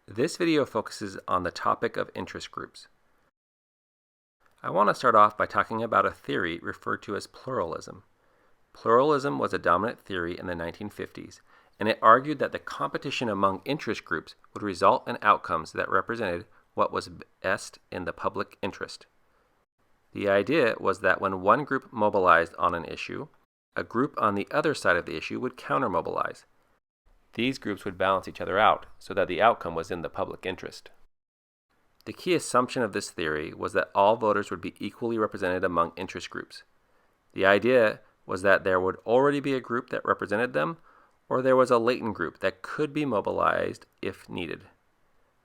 This video focuses on the topic of interest groups. I want to start off by talking about a theory referred to as pluralism. Pluralism was a dominant theory in the 1950s, and it argued that the competition among interest groups would result in outcomes that represented what was best in the public interest. The idea was that when one group mobilized on an issue, a group on the other side of the issue would counter-mobilize. These groups would balance each other out so that the outcome was in the public interest. The key assumption of this theory was that all voters would be equally represented among interest groups. The idea was that there would already be a group that represented them, or there was a latent group that could be mobilized if needed.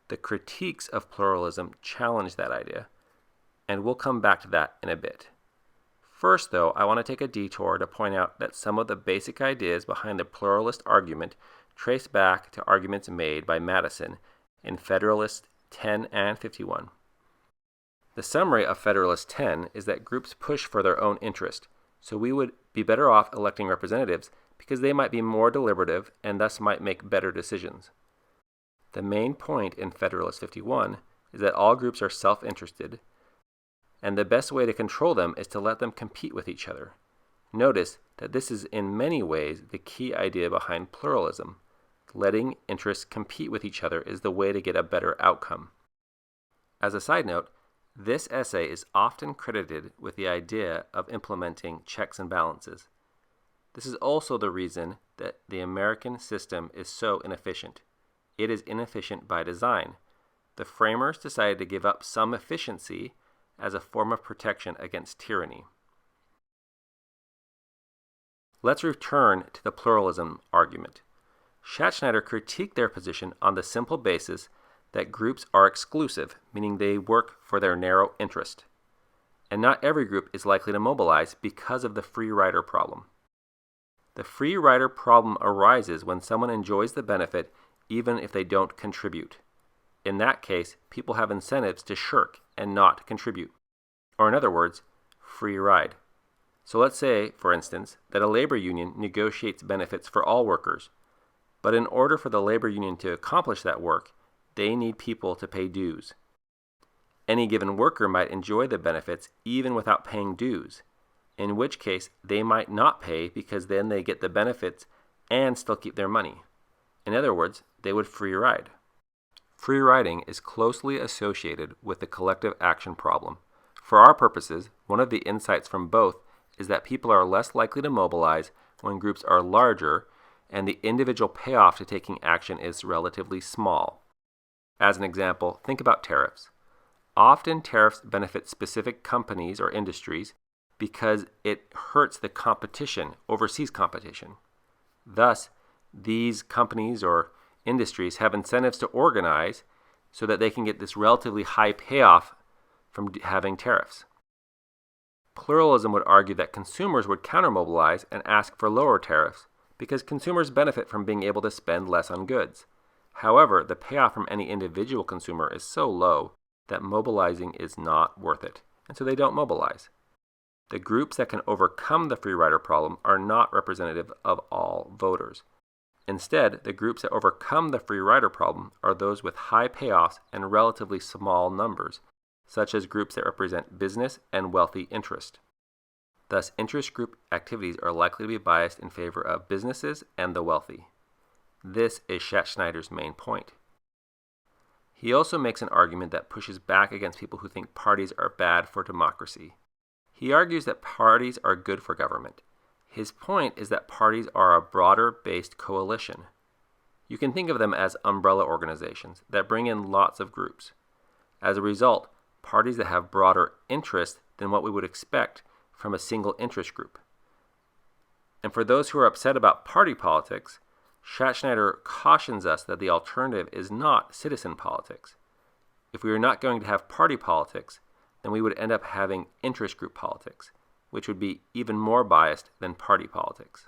The critiques of pluralism challenged that idea, and we'll come back to that in a bit. First, though, I want to take a detour to point out that some of the basic ideas behind the pluralist argument trace back to arguments made by Madison in Federalist 10 and 51. The summary of Federalist 10 is that groups push for their own interest, so we would be better off electing representatives because they might be more deliberative and thus might make better decisions. The main point in Federalist 51 is that all groups are self-interested, and the best way to control them is to let them compete with each other. Notice that this is in many ways the key idea behind pluralism. Letting interests compete with each other is the way to get a better outcome. As a side note, this essay is often credited with the idea of implementing checks and balances. This is also the reason that the American system is so inefficient. It is inefficient by design. The framers decided to give up some efficiency as a form of protection against tyranny. Let's return to the pluralism argument. Schattschneider critiqued their position on the simple basis that groups are exclusive, meaning they work for their narrow interest. And not every group is likely to mobilize because of the free rider problem. The free rider problem arises when someone enjoys the benefit even if they don't contribute. In that case, people have incentives to shirk and not contribute. Or in other words, free ride. So let's say, for instance, that a labor union negotiates benefits for all workers. But in order for the labor union to accomplish that work, they need people to pay dues. Any given worker might enjoy the benefits even without paying dues, in which case they might not pay because then they get the benefits and still keep their money. In other words, they would free ride. Free riding is closely associated with the collective action problem. For our purposes, one of the insights from both is that people are less likely to mobilize when groups are larger and the individual payoff to taking action is relatively small. As an example, think about tariffs. Often tariffs benefit specific companies or industries because it hurts the competition, overseas competition. Thus, these companies or industries have incentives to organize so that they can get this relatively high payoff from having tariffs. Pluralism would argue that consumers would counter-mobilize and ask for lower tariffs because consumers benefit from being able to spend less on goods. However, the payoff from any individual consumer is so low that mobilizing is not worth it, and so they don't mobilize. The groups that can overcome the free rider problem are not representative of all voters. Instead, the groups that overcome the free rider problem are those with high payoffs and relatively small numbers, such as groups that represent business and wealthy interest. Thus, interest group activities are likely to be biased in favor of businesses and the wealthy. This is Schattschneider's main point. He also makes an argument that pushes back against people who think parties are bad for democracy. He argues that parties are good for government. His point is that parties are a broader-based coalition. You can think of them as umbrella organizations that bring in lots of groups. As a result, parties that have broader interests than what we would expect from a single interest group. And for those who are upset about party politics, Schattschneider cautions us that the alternative is not citizen politics. If we are not going to have party politics, then we would end up having interest group politics, which would be even more biased than party politics.